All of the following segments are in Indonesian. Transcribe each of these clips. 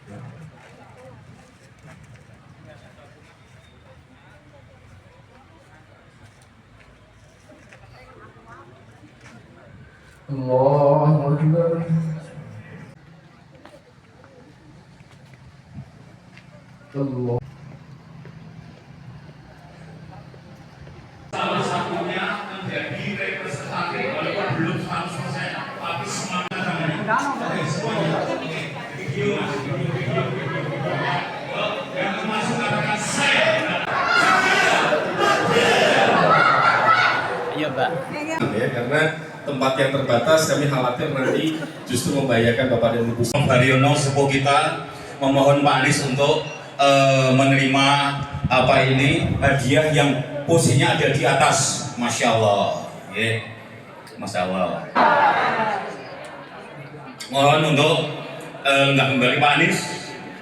Allahu Akbar. Allah. Salah satunya menjadi representatif walaupun belum 100%, tapi semangat namanya. Semuanya. Video, yang termasuk katakan saya. Iya, Mbak. Ya, karena tempat yang terbatas, kami khawatir nanti justru membahayakan Bapak dan Ibu. Haryono sepuh kita memohon Pak Anies untuk menerima hadiah yang posisinya ada di atas. Masya Allah, Masya Allah. Mohon untuk lenggah kembali Pak Anies,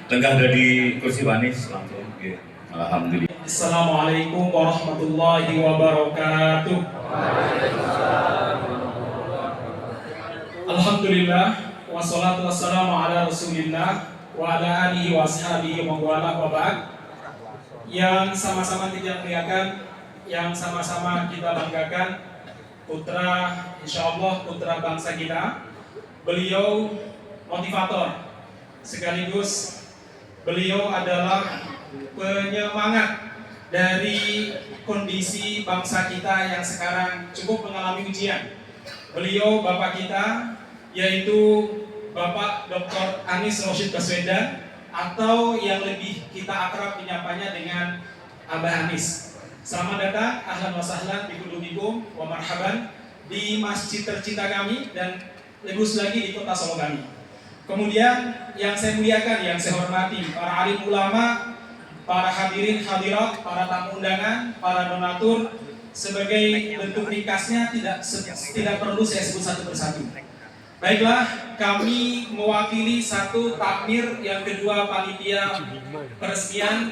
lenggah ada di kursi Pak Anies langsung. Alhamdulillah. Assalamualaikum warahmatullahi wabarakatuh. Alhamdulillah, wassalatu wassalamu ala rasulillah wa ala alihi wa ashabihi wa wala wa ba'd. Yang sama-sama kita muliakan, yang sama-sama kita banggakan, putra, insyaallah putra bangsa kita. Beliau motivator, sekaligus beliau adalah penyemangat dari kondisi bangsa kita yang sekarang cukup mengalami ujian. Beliau bapak kita, yaitu Bapak Dr. Anies Rashid Baswedan, atau yang lebih kita akrab menyapanya dengan Abah Anies. Selamat datang, ahlan wa sahlan bi qulubikum wa marhaban di masjid tercinta kami dan lebih lagi di kota Solo kami. Kemudian yang saya muliakan, yang saya hormati para alim ulama, para hadirin hadirat, para tamu undangan, para donatur. Sebagai bentuk ringkasnya tidak perlu saya sebut satu persatu. Baiklah, kami mewakili satu takmir, yang kedua panitia peresmian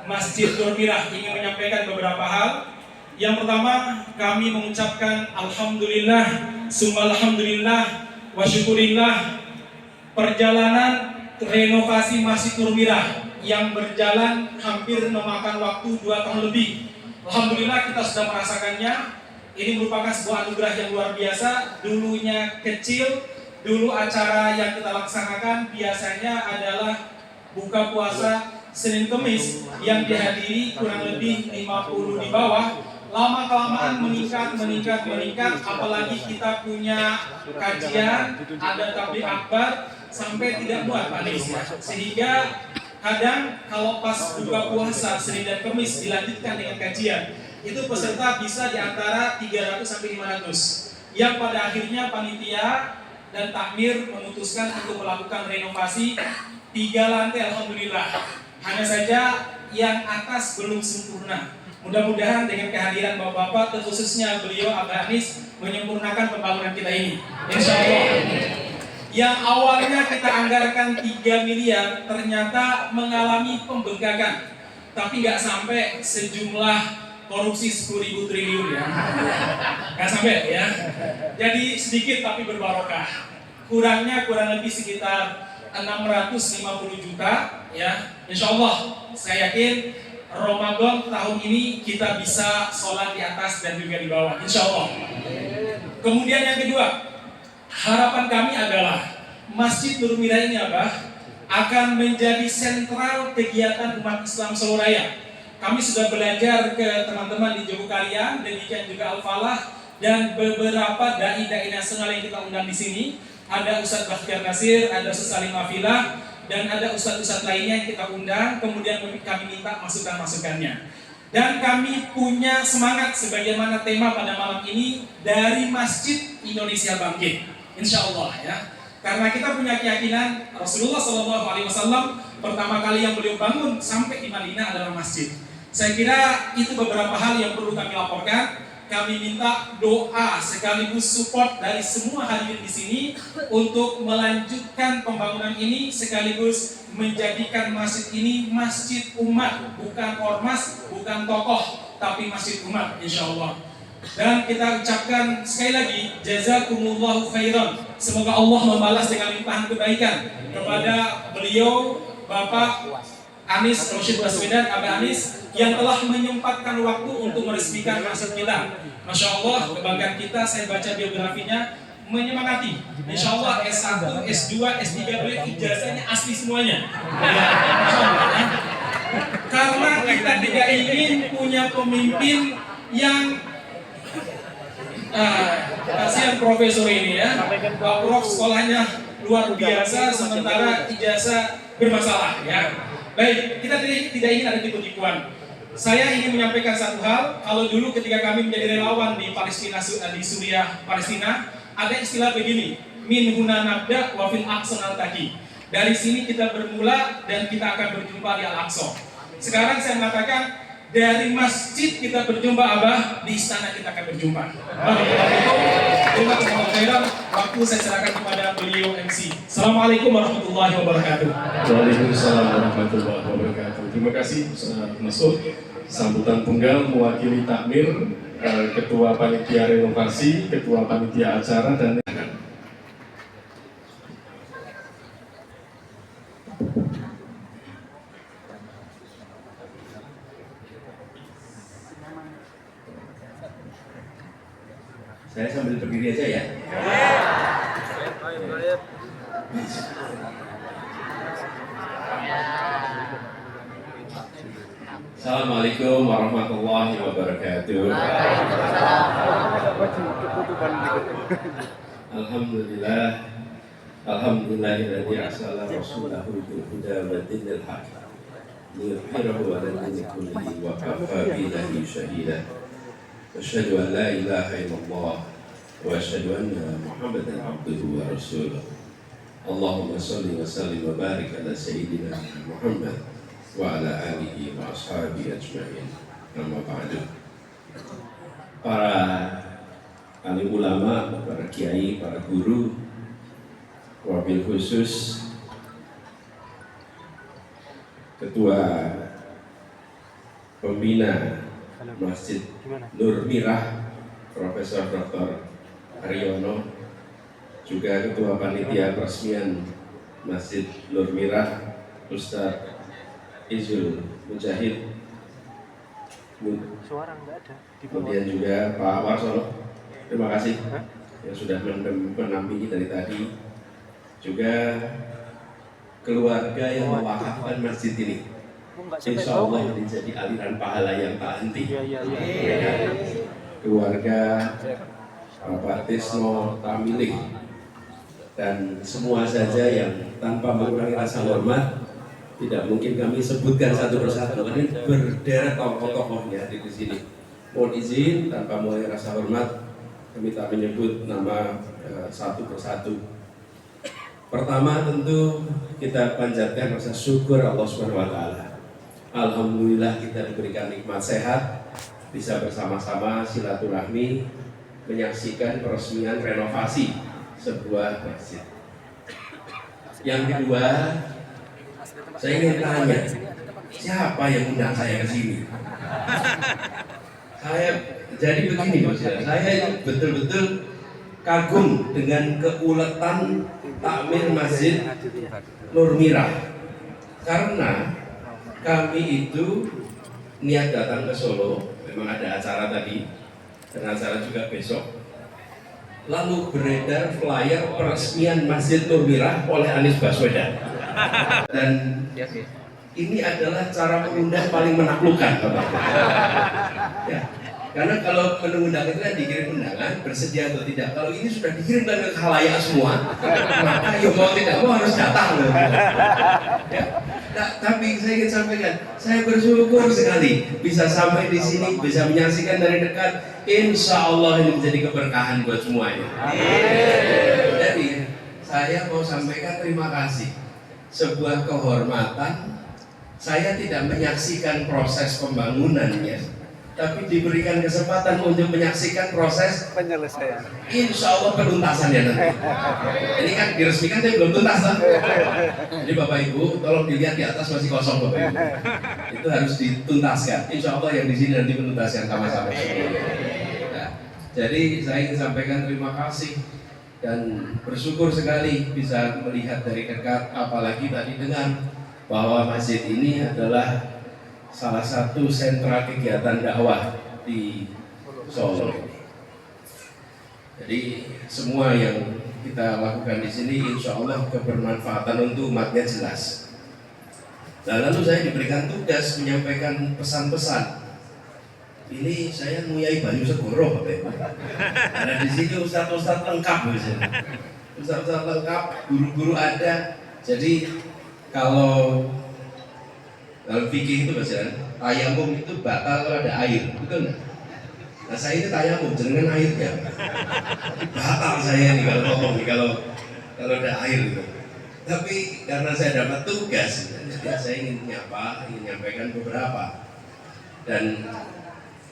Masjid Nur Mirah ingin menyampaikan beberapa hal. Yang pertama, kami mengucapkan alhamdulillah, summa alhamdulillah, wa syukurillah, perjalanan renovasi Masjid Nur Mirah yang berjalan hampir memakan waktu 2 tahun lebih. Alhamdulillah kita sudah merasakannya. Ini merupakan sebuah anugerah yang luar biasa. Dulunya kecil, dulu acara yang kita laksanakan biasanya adalah buka puasa Senin Kemis yang dihadiri kurang lebih 50 di bawah. Lama-kelamaan meningkat, apalagi kita punya kajian, ada tabligh akbar, sampai tidak muat Pak Anies. Sehingga kadang kalau pas buka puasa Senin dan Kemis dilanjutkan dengan kajian, itu peserta bisa di antara 300 sampai 500. Yang pada akhirnya panitia dan takmir memutuskan untuk melakukan renovasi 3 lantai. Alhamdulillah. Hanya saja yang atas belum sempurna. Mudah-mudahan dengan kehadiran bapak-bapak, terkhususnya beliau Abah Anies, menyempurnakan pembangunan kita ini. Insya Allah. Yang awalnya kita anggarkan 3 miliar ternyata mengalami pembengkakan, tapi nggak sampai sejumlah korupsi 10.000 triliun ya, nggak sampai ya. Jadi sedikit tapi berbarokah. Kurangnya kurang lebih sekitar 650 juta ya. Insya Allah saya yakin Ramadan tahun ini kita bisa sholat di atas dan juga di bawah. Insya Allah. Kemudian yang kedua, harapan kami adalah Masjid Nur Mirah ini akan menjadi sentral kegiatan umat Islam Solo Raya. Kami sudah belajar ke teman-teman di Jogokarian, demikian juga Al-Falah, dan beberapa dai-dai nasional yang kita undang di sini. Ada Ustadz Bakhtiar Nasir, ada Ustadz Salim Afilah, dan ada ustadz-ustadz lainnya yang kita undang. Kemudian kami minta masukan-masukannya. Dan kami punya semangat sebagaimana tema pada malam ini, dari Masjid Indonesia Bangkit. Insya Allah ya. Karena kita punya keyakinan Rasulullah SAW pertama kali yang beliau bangun sampai di Madinah adalah masjid. Saya kira itu beberapa hal yang perlu kami laporkan. Kami minta doa sekaligus support dari semua hadirin di sini untuk melanjutkan pembangunan ini, sekaligus menjadikan masjid ini masjid umat, bukan ormas, bukan tokoh, tapi masjid umat, insya Allah. Dan kita ucapkan sekali lagi jazakumullahu khairan semoga Allah membalas dengan limpahan kebaikan kepada beliau Bapak Anies Rashid Baswedan, Abah Anies, yang telah menyempatkan waktu untuk meresmikan masjid kita. Masya Allah, kebanggaan kita. Saya baca biografinya, menyemangati. Insya Allah S1, S2, S3 beliau ijazahnya asli semuanya. Ya, Masya Allah, ya. Karena kita tidak ingin punya pemimpin yang kasihan profesor ini ya, Pak Prof sekolahnya luar biasa sementara ijazah bermasalah ya. Baik, kita tidak ingin ada tipu-tipuan. Saya ingin menyampaikan satu hal. Kalau dulu ketika kami menjadi relawan di Palestina, di Suriah Palestina, ada istilah begini, min huna nabda wa fil aqsa naltaqi. Dari sini kita bermula dan kita akan berjumpa di Al-Aqsa. Sekarang saya mengatakan dari masjid kita berjumpa, Abah, di istana kita akan berjumpa. Terima kasih. Waktu saya serahkan kepada beliau MC. Assalamualaikum warahmatullahi wabarakatuh. Waalaikumsalam warahmatullahi wabarakatuh. Terima kasih Ustaz Masud. Sambutan penggal mewakili takmir, Ketua Panitia Renovasi, Ketua Panitia Acara dan Saya sambil berdiri aja ya. Assalamualaikum warahmatullahi wabarakatuh. Alhamdulillah, alhamdulillahilladzi arsala rasulahu bil huda wa dinil haq liyudhhirahu 'ala dini kullihi wa kafa billahi shahida. Asyhadu an la ilaha illallah wa asyhadu anna Muhammadan abduhu wa rasuluh. Allahumma shalli wa sallim wa barik ala sayyidina Muhammad wa ala alihi wa ashabihi ajma'in. Amma ba'du. Para alim ulama, para kiai, para guru, wabil khusus Ketua Pembina Masjid Nur Mirah Profesor Dr. Haryono, juga Ketua Panitia Peresmian Masjid Nur Mirah Ustaz Izul Mujahid, kemudian juga Pak Warsono, terima kasih yang sudah menampingi dari tadi, juga keluarga yang mewakafkan masjid ini. Insya Allah ini jadi aliran pahala yang tak henti. Keluarga Bapak Tisno Tamilih dan semua saja yang tanpa mengurangi rasa hormat, tidak mungkin kami sebutkan satu persatu. Ini berderet tokoh-tokohnya di sini. Mohon izin tanpa mengurangi rasa hormat, kami tak menyebut nama satu persatu. Pertama tentu kita panjatkan rasa syukur Allah Subhanahu wa taala. Alhamdulillah kita diberikan nikmat sehat, bisa bersama-sama silaturahmi menyaksikan peresmian renovasi sebuah masjid. Yang kedua, saya ingin tanya, siapa yang undang saya ke sini? Saya jadi begini Mas, saya betul-betul kagum dengan keuletan takmir Masjid Nur Mirah, karena kami itu niat datang ke Solo, memang ada acara tadi dan acara juga besok. Lalu beredar flyer peresmian Masjid Nur Mirah oleh Anies Baswedan. Dan ini adalah cara mengundang paling menaklukkan, Bapak. Ya, karena kalau mengundang itu kan dikirim undangan, bersedia atau tidak. Kalau ini sudah dikirimkan ke khalayak semua, maka ya mau tidak mau harus datang. Ya. Nah, tapi saya ingin sampaikan, saya bersyukur sekali bisa sampai di sini, bisa menyaksikan dari dekat. Insya Allah ini menjadi keberkahan buat semuanya. Jadi saya mau sampaikan terima kasih, sebuah kehormatan. Saya tidak menyaksikan proses pembangunannya, tapi diberikan kesempatan untuk menyaksikan proses penyelesaian. Insya Allah penuntasannya nanti. Ini kan diresmikan tapi belum tuntas kan? Jadi Bapak Ibu, tolong dilihat di atas masih kosong Bapak Ibu. Itu harus dituntaskan. Insya Allah yang di sini nanti penuntaskan sama-sama. Nah, jadi saya ingin sampaikan terima kasih dan bersyukur sekali bisa melihat dari dekat, apalagi tadi dengar bahwa masjid ini adalah salah satu sentra kegiatan dakwah di Solo. Jadi semua yang kita lakukan di sini insya Allah kebermanfaatan untuk umatnya jelas. Nah, lalu saya diberikan tugas menyampaikan pesan-pesan. Ini saya nguyai Banyu Segoro, karena di sini ustadz-ustadz lengkap, ustadz-ustadz lengkap, guru-guru ada. Jadi kalau dalam fikih itu misalnya tayamum itu batal kalau ada air, betul nggak? Nah saya ini tayamum dengan airnya, batal saya nih kalau ngomong nih kalau ada air gitu. Tapi karena saya dapat tugas, jadi saya ingin menyampaikan beberapa. Dan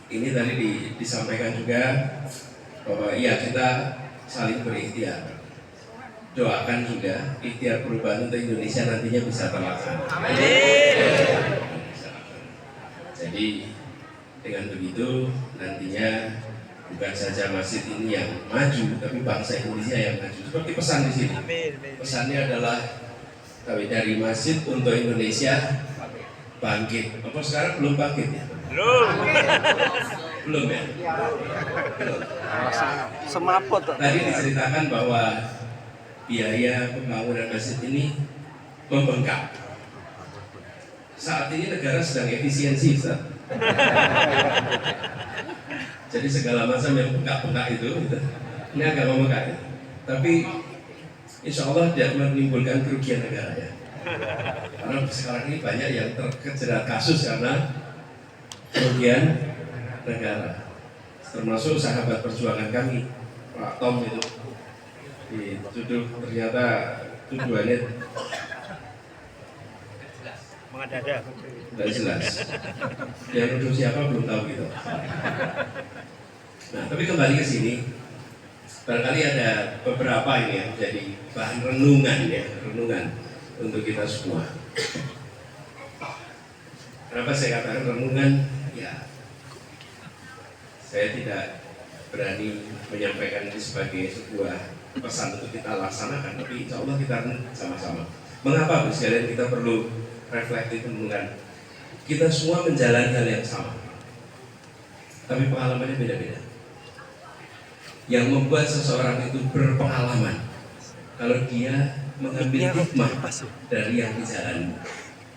ini tadi disampaikan juga bahwa ya kita saling berikhtiar. Doakan juga ikhtiar perubahan untuk Indonesia nantinya bisa terlaksana. Jadi dengan begitu nantinya bukan saja masjid ini yang maju, tapi bangsa Indonesia yang maju. Seperti pesan di sini. Pesannya adalah dari masjid untuk Indonesia bangkit. Apa sekarang belum bangkit ya? Belum ya? Belum. Semaput. Tadi diceritakan bahwa biaya pembangunan masjid ini membengkak. Saat ini negara sedang efisiensi, Ustaz. Jadi segala macam yang bengkak-bengkak itu, ini agak membengkak ya. Tapi insya Allah tidak menimbulkan kerugian negara ya. Karena sekarang ini banyak yang terjerat kasus karena kerugian negara. Termasuk sahabat perjuangan kami, Pak Tom itu dituduh, ternyata tuduhannya Mengada-ada. tidak jelas. Yang nuduh siapa belum tahu gitu. Nah, tapi kembali ke sini, barangkali ada beberapa ini yang menjadi bahan renungan untuk kita semua. Kenapa saya katakan renungan? Ya, saya tidak berani menyampaikan ini sebagai sebuah pesan untuk kita laksanakan, tapi insya Allah kita sama-sama. Mengapa Bu sekalian kita perlu reflektif renungan? Kita semua menjalani hal yang sama, tapi pengalamannya beda-beda. Yang membuat seseorang itu berpengalaman kalau dia mengambil hikmah dari yang dijalani.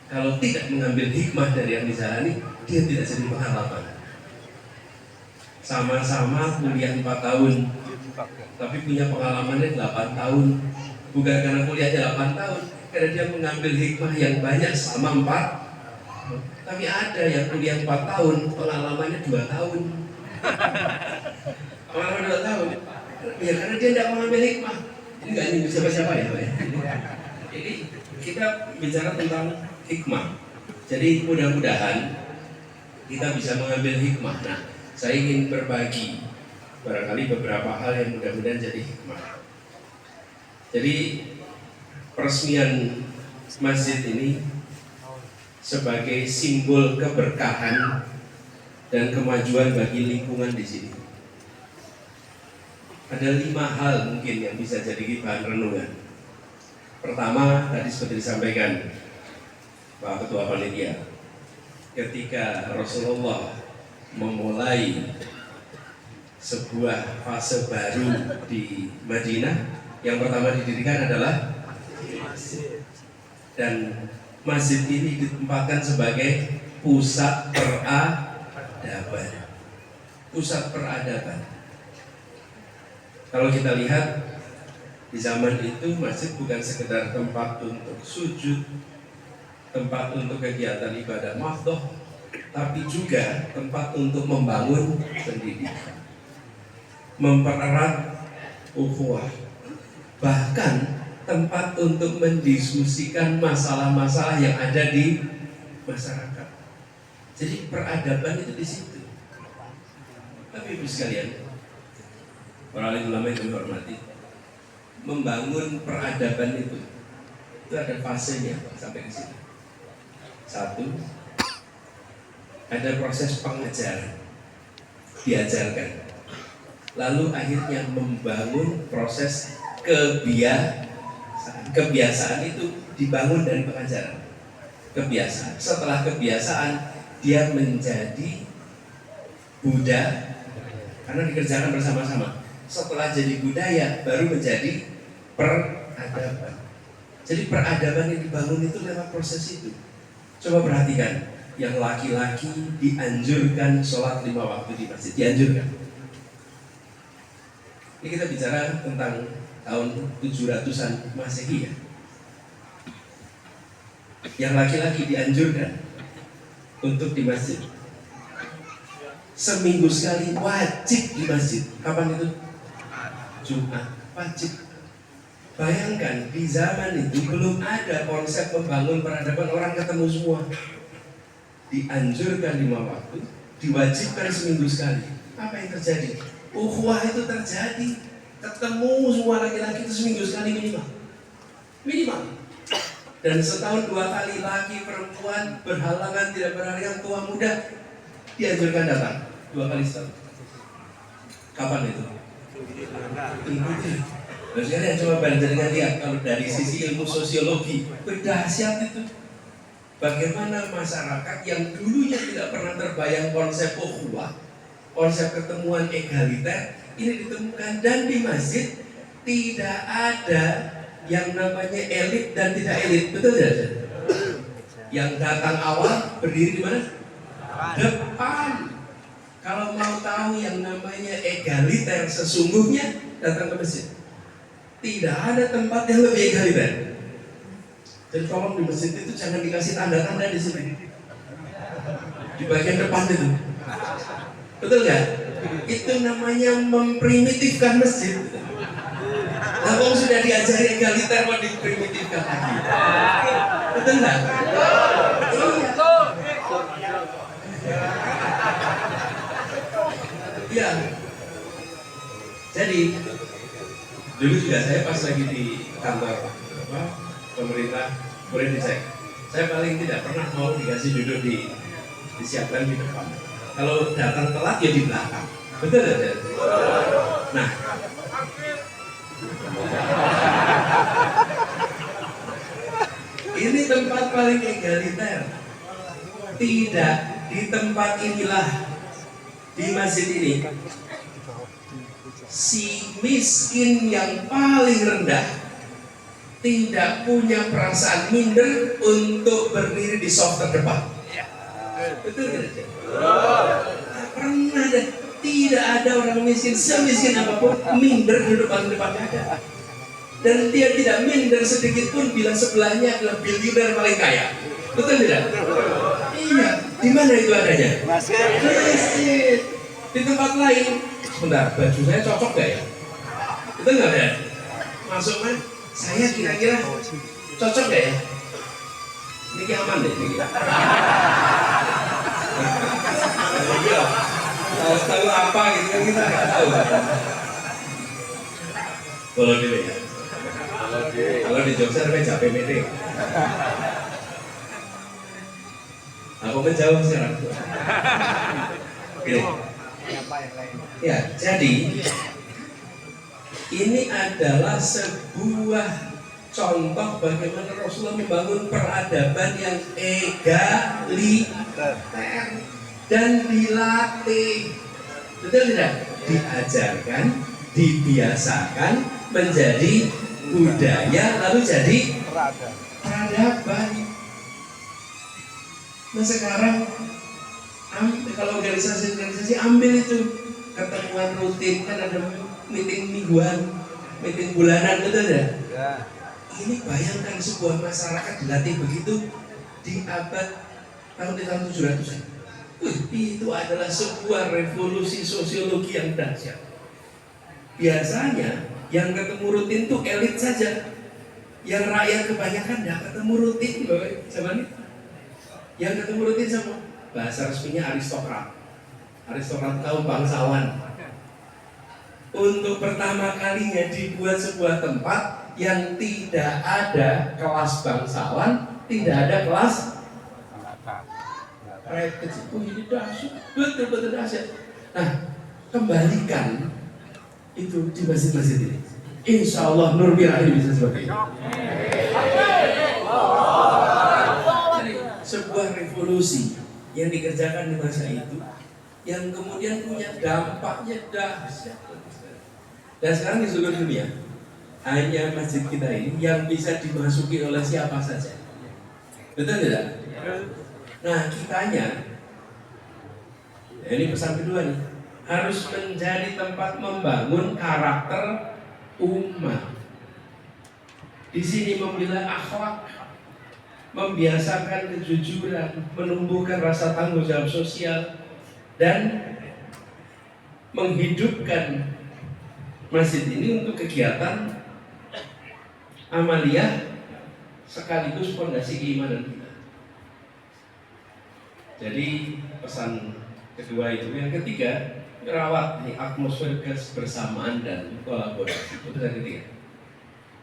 Kalau tidak mengambil hikmah dari yang dijalani, dia tidak jadi pengalaman. Sama-sama kuliah 4 tahun, tapi punya pengalamannya 8 tahun. Bukan karena kuliahnya 8 tahun, karena dia mengambil hikmah yang banyak selama 4. Tapi ada yang kuliah 4 tahun, pengalamannya 2 tahun. Pengalaman 2 tahun. Ya karena dia tidak mengambil hikmah. Ini nggak nyinggung siapa-siapa ya, Pak. Jadi kita bicara tentang hikmah. Jadi mudah-mudahan kita bisa mengambil hikmah. Nah, saya ingin berbagi barangkali beberapa hal yang mudah-mudahan jadi hikmah. Jadi peresmian masjid ini sebagai simbol keberkahan dan kemajuan bagi lingkungan di sini. Ada 5 hal mungkin yang bisa jadi bahan renungan. Pertama, tadi seperti disampaikan Pak Ketua Panitia, ketika Rasulullah memulai sebuah fase baru di Madinah, yang pertama didirikan adalah masjid. Dan masjid ini ditempatkan sebagai pusat peradaban. Pusat peradaban. Kalau kita lihat di zaman itu masjid bukan sekedar tempat untuk sujud, tempat untuk kegiatan ibadah mahdoh, tapi juga tempat untuk membangun pendidikan, mempererat ukhuwah, bahkan tempat untuk mendiskusikan masalah-masalah yang ada di masyarakat. Jadi peradaban itu di situ. Tapi Ibu sekalian, para alim ulama yang kami hormati, membangun peradaban itu ada fasenya sampai ke sini. 1, ada proses pengajaran, diajarkan. Lalu akhirnya membangun proses Kebiasaan itu dibangun dari pengajaran. Kebiasaan. Setelah kebiasaan dia menjadi budaya karena dikerjakan bersama-sama. Setelah jadi budaya baru menjadi peradaban. Jadi peradaban yang dibangun itu lewat proses itu. Coba perhatikan, yang laki-laki dianjurkan sholat 5 waktu di masjid, dianjurkan. Ini kita bicara tentang tahun 700-an Masehi ya. Yang laki-laki dianjurkan untuk di masjid. Seminggu sekali wajib di masjid. Kapan itu? Jumat, wajib. Bayangkan di zaman itu belum ada konsep membangun peradaban, orang ketemu semua. Dianjurkan 5 waktu, diwajibkan seminggu sekali. Apa yang terjadi? Ukhuwah itu terjadi. Ketemu semua laki-laki itu seminggu sekali minimal. Minimal. Dan setahun 2 kali laki perempuan berhalangan tidak berhalangan tua muda dianjurkan datang 2 kali setahun. Kapan itu? Terus kalian coba bandingkan lihat kalau dari sisi ilmu sosiologi berdahsyat itu. Bagaimana masyarakat yang dulunya tidak pernah terbayang konsep ukhuwah, konsep ketemuan egaliter ini ditemukan, dan di masjid tidak ada yang namanya elit dan tidak elit, betul tidak? Yang datang awal berdiri di mana? Depan. Kalau mau tahu yang namanya egaliter sesungguhnya, datang ke masjid. Tidak ada tempat yang lebih egaliter. Jadi tolong di masjid itu jangan dikasih tanda-tanda di sini, di bagian depan itu. Betul nggak? Itu namanya memprimitifkan masjid. Nah, kalau sudah diajari egaliter mau diprimitifkan lagi. Betul nggak? Iya. Jadi dulu juga saya pas lagi di kantor pemerintah, boleh dicek. Saya paling tidak pernah mau dikasih duduk disiapkan di depan. Kalau datang telat ya di belakang. Betul tidak? Nah, ini tempat paling egaliter. Tidak di tempat inilah, di masjid ini, si miskin yang paling rendah tidak punya perasaan minder untuk berdiri di soft terdepan. Betul tidak? Pernah deh, tidak ada orang miskin semiskin apapun minder duduk paling depan ada. Dan dia tidak minder sedikit pun bila sebelahnya adalah biliuner paling kaya. Betul tidak? Iya. Di mana itu adanya? Masjid. Di tempat lain. Sebentar, baju saya cocok gak ya? Betul nggak ya? Masuk kan? Saya kira-kira cocok gak ya? Ini aman deh. Tahu apa gitu kan kita nggak tahu. Kalau dulu ya. Kalau di Jogja namanya PMT. Aku menjawab sekarang. Gini. Ya, jadi ini adalah sebuah contoh bagaimana Rasulullah membangun peradaban yang egaliter dan dilatih. Betul tidak? Diajarkan, dibiasakan menjadi budaya, lalu jadi peradaban. Nah sekarang kalau organisasi ambil itu ketemuan rutin, kan ada meeting mingguan, meeting bulanan, betul ya? Ini bayangkan sebuah masyarakat dilatih begitu di abad tahun 700-an. Itu adalah sebuah revolusi sosiologi yang dahsyat. Biasanya yang ketemu rutin itu elit saja, yang rakyat kebanyakan tidak ketemu rutin loh, zaman itu. Yang ketemu rutin sama bahasa resminya aristokrat. Aristokrat kaum bangsawan. Untuk pertama kalinya dibuat sebuah tempat yang tidak ada kelas bangsawan, tidak ada kelas rakyat kecil. Ini dahsyat, betul-betul dahsyat. Nah, kembalikan itu di masjid-masjid ini. Insya Allah Nur Birahi bisa seperti itu. Jadi, sebuah revolusi yang dikerjakan di masa itu, yang kemudian punya dampaknya dahsyat. Dan sekarang di seluruh dunia, hanya masjid kita ini yang bisa dimasuki oleh siapa saja. Betul tidak? Nah, kitanya, ini pesan kedua nih, harus menjadi tempat membangun karakter umat. Di sini membela akhlak, membiasakan kejujuran, menumbuhkan rasa tanggung jawab sosial, dan menghidupkan masjid ini untuk kegiatan amaliyah sekaligus fondasi keimanan kita. Jadi pesan kedua itu. Yang ketiga, merawat atmosfer kebersamaan dan kolaborasi. Itu pesan ketiga.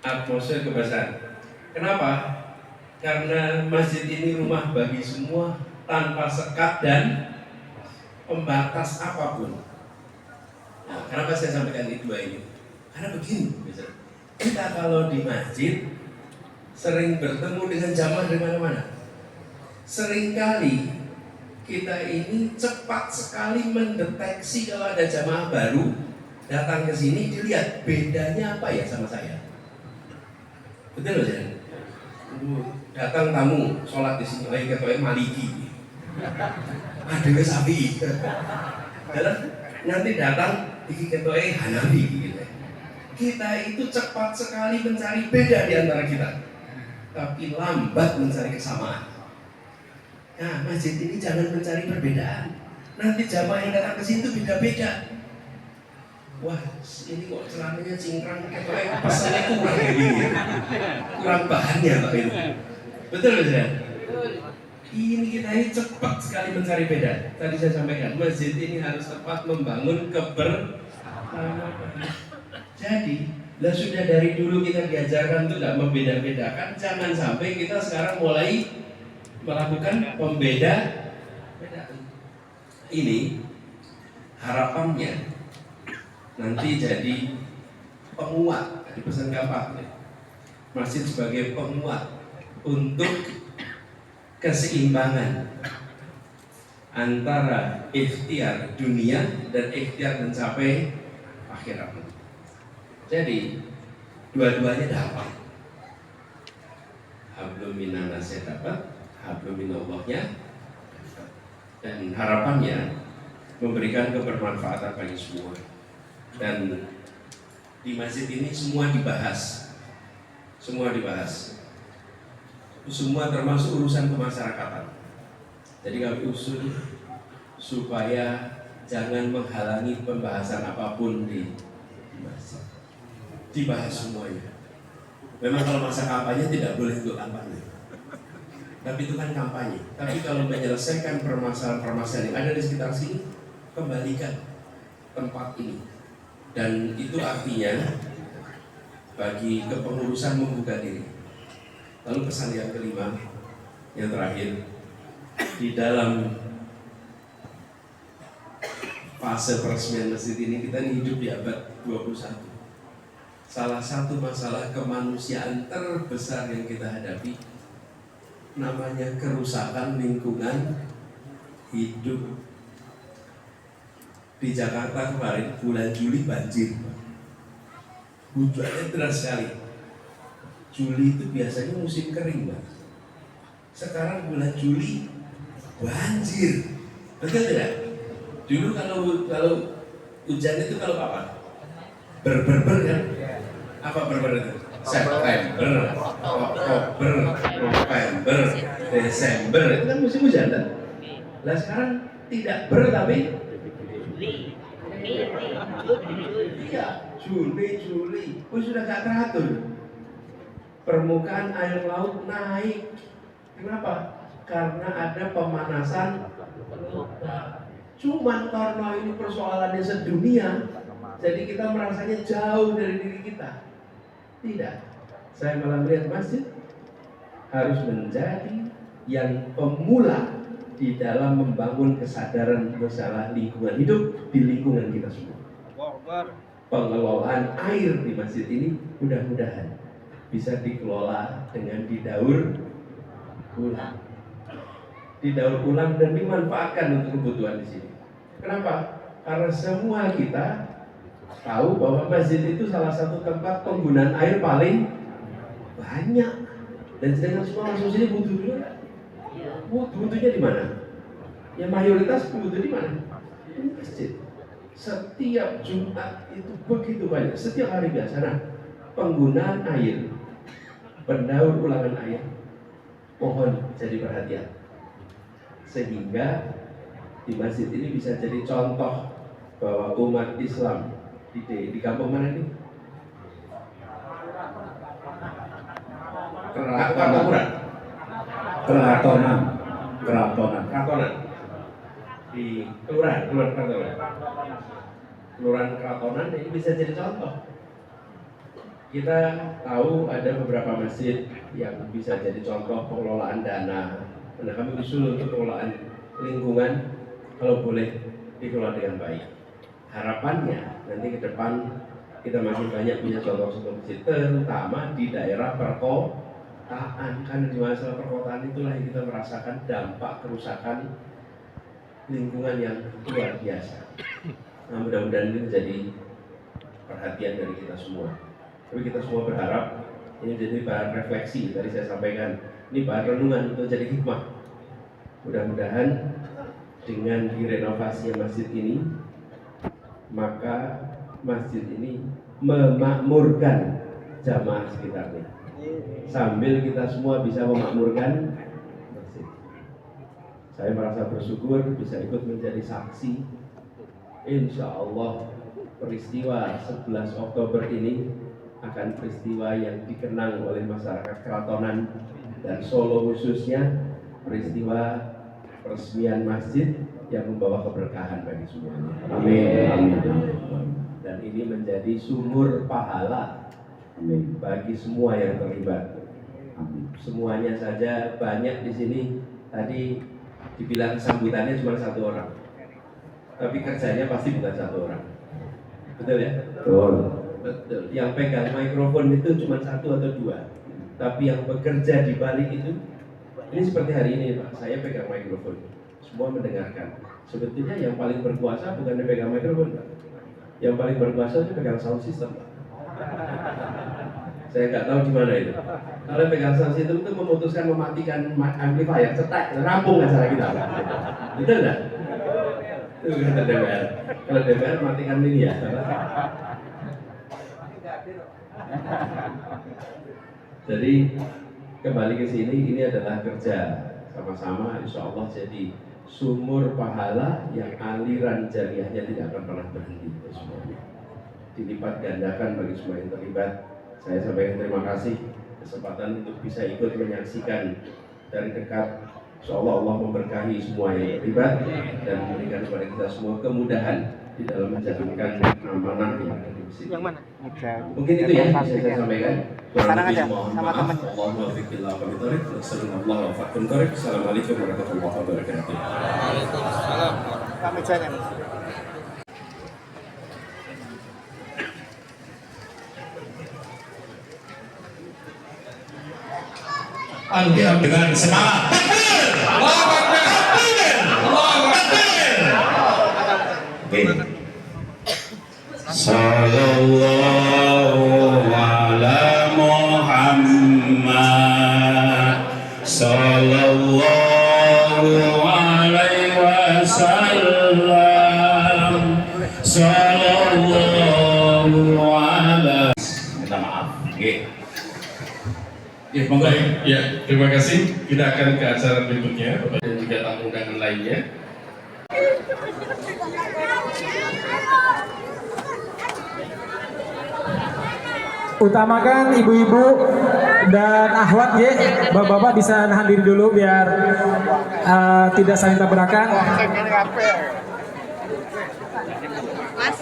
Atmosfer kebersamaan. Kenapa? Karena masjid ini rumah bagi semua tanpa sekat dan pembatas apapun. Nah, kenapa saya sampaikan dua ini? Karena begini, kita kalau di masjid sering bertemu dengan jamaah dari mana-mana. Seringkali kita ini cepat sekali mendeteksi kalau ada jamaah baru datang ke sini, dilihat bedanya apa ya sama saya. Betul loh, Jan? Datang tamu sholat di sini, lagi ketua Maliki, ada sapi. Nanti datang iki ketua Hanafi gitu. Kita itu cepat sekali mencari beda di antara kita, tapi lambat mencari kesamaan. Nah, masjid ini jangan mencari perbedaan. Nanti jamaah yang datang ke situ beda-beda. Wah, ini kok celananya cingkrang, kayak pesannya kurang kayak gini. Kurang bahannya Pak itu. Betul tidak? Ini kita ini cepat sekali mencari beda. Tadi saya sampaikan, masjid ini harus tepat membangun kebersamaan. Jadi, sudah dari dulu kita diajarkan untuk tidak membeda-bedakan. Jangan sampai kita sekarang mulai melakukan pembeda-bedaan. Ini harapannya nanti jadi penguat. Di pesan keempat, masjid sebagai penguat untuk keseimbangan antara ikhtiar dunia dan ikhtiar mencapai akhirat. Jadi dua-duanya dapat. Hablum minannasnya dapat, hablum minallahnya, dan harapannya memberikan kebermanfaatan bagi semua. Dan di masjid ini semua dibahas, semua termasuk urusan kemasyarakatan. Jadi kami usul supaya jangan menghalangi pembahasan apapun di masjid, dibahas semuanya. Memang kalau masa kampanye tidak boleh untuk kampanye, tapi itu kan kampanye. Tapi kalau menyelesaikan permasalahan-permasalahan yang ada di sekitar sini, kembalikan tempat ini. Dan itu artinya bagi kepengurusan membuka diri. Lalu pesan yang kelima, yang terakhir, di dalam fase peresmian masjid ini kita hidup di abad 21. Salah satu masalah kemanusiaan terbesar yang kita hadapi namanya kerusakan lingkungan hidup. Di Jakarta kemarin bulan Juli banjir, hujannya deras sekali. Juli itu biasanya musim kering, Pak. Sekarang bulan Juli banjir, betul tidak? Dulu kalau hujan itu kalau apa? Berber kan? Apa berber itu? September, Oktober, November, Desember itu kan musim hujan kan? Nah sekarang tidak tapi iya, Juli, sudah gak teratur. Permukaan air laut naik. Kenapa? Karena ada pemanasan global. Cuman karena ini persoalannya sedunia, jadi kita merasanya jauh dari diri kita. Tidak. Saya malah melihat masjid harus menjadi yang pemula di dalam membangun kesadaran masalah lingkungan hidup di lingkungan kita semua. pengelolaan air di masjid ini mudah-mudahan bisa dikelola dengan didaur ulang. Didaur ulang dan dimanfaatkan untuk kebutuhan di sini. Kenapa? Karena semua kita tahu bahwa masjid itu salah satu tempat penggunaan air paling banyak. Dan sedangkan semua masuk sini butuh dulu. Butuhnya di mana? Yang mayoritas butuh di mana? Di masjid. Setiap Jumat itu begitu banyak. Setiap hari biasa penggunaan air, pendaur ulangan air, mohon jadi perhatian. Sehingga di masjid ini bisa jadi contoh bahwa umat Islam di kampung mana ini? Keratonan. Di kelurahan Keratonan ini bisa jadi contoh. Kita tahu ada beberapa masjid yang bisa jadi contoh pengelolaan dana. Nah, kami usul untuk pengelolaan lingkungan kalau boleh dikelola dengan baik. Harapannya nanti ke depan kita masih banyak punya contoh-contoh masjid, terutama di daerah perkotaan. Karena di masalah perkotaan itulah yang kita merasakan dampak kerusakan lingkungan yang luar biasa. Nah, mudah-mudahan ini menjadi perhatian dari kita semua. Tapi kita semua berharap ini menjadi bahan refleksi. Tadi saya sampaikan, ini bahan renungan untuk jadi hikmah. Mudah-mudahan dengan direnovasi masjid ini, maka masjid ini memakmurkan jamaah sekitarnya. Sambil kita semua bisa memakmurkan masjid. Saya merasa bersyukur bisa ikut menjadi saksi. Insya Allah peristiwa 11 Oktober ini akan peristiwa yang dikenang oleh masyarakat Keratonan dan Solo khususnya, peristiwa peresmian masjid yang membawa keberkahan bagi semuanya. Amin. Dan ini menjadi sumur pahala bagi semua yang terlibat. Semuanya saja banyak di sini. Tadi dibilang sambutannya cuma 1 orang, tapi kerjanya pasti bukan 1 orang. Betul ya? Betul. Yang pegang mikrofon itu cuma 1 atau 2, tapi yang bekerja di balik itu, ini seperti hari ini Pak, saya pegang mikrofon, semua mendengarkan. Sebetulnya yang paling berkuasa bukan yang pegang mikrofon Pak, yang paling berkuasa itu pegang sound system Pak. Saya nggak tahu di mana itu. Kalau pegang sound system itu memutuskan mematikan amplifier, cetak, rampung acara kita. Betul nggak? Itu kata DPR. Kalau DPR matikan ini ya. Jadi kembali ke sini, ini adalah kerja sama-sama, insya Allah jadi sumur pahala yang aliran jariahnya tidak akan pernah berhenti. Semuanya dilipat gandakan bagi semua yang terlibat. Saya sampaikan terima kasih kesempatan untuk bisa ikut menyaksikan dari dekat. Insya Allah Allah memberkahi semua yang terlibat dan memberikan kepada kita semua kemudahan di dalam menjalankan amanah yang ada di sini. Yang mana? Mungkin itu ya bisa saya sampaikan. Sekarang aja sama teman. Assalamualaikum warahmatullahi wabarakatuh. Waalaikumsalam. Kami jalan. Dengan semangat. Allahu Akbar. Allahu Akbar. Sallallahu ala Muhammad. Sallallahu alaihi wasallam. Sallallahu ala. Minta maaf. Baik, ya, terima kasih. Kita akan ke acara berikutnya, Bapak dan juga tamu undangan lainnya. Utamakan ibu-ibu dan akhwat ya, bapak-bapak bisa nahan diri dulu biar tidak saling tabrakan. Mas.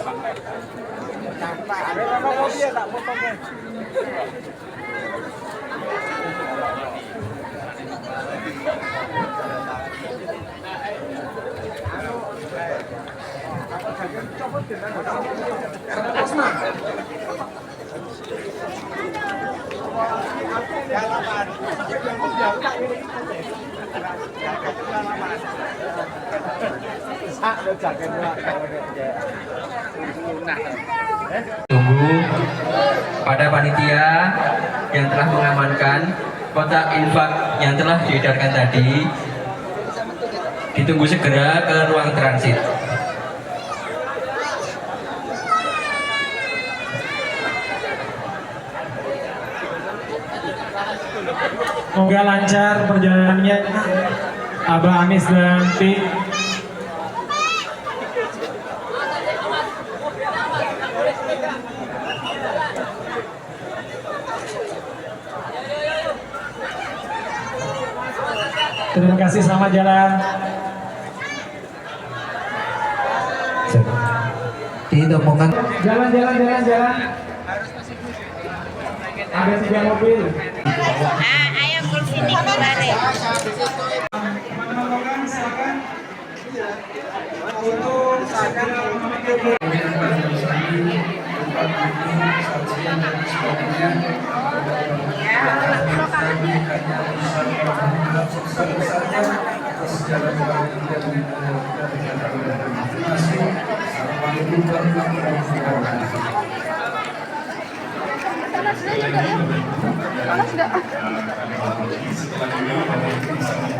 Tunggu pada panitia yang telah mengamankan kotak infak yang telah diedarkan tadi, ditunggu segera ke ruang transit. Semoga lancar perjalanannya Abah Anis dan tim. Terima kasih, selamat jalan. Ditemukan Jalan. Ada 3 mobil. Ayo ke sini kembali. Teman-teman silakan untuk segera mengambil Setelah ini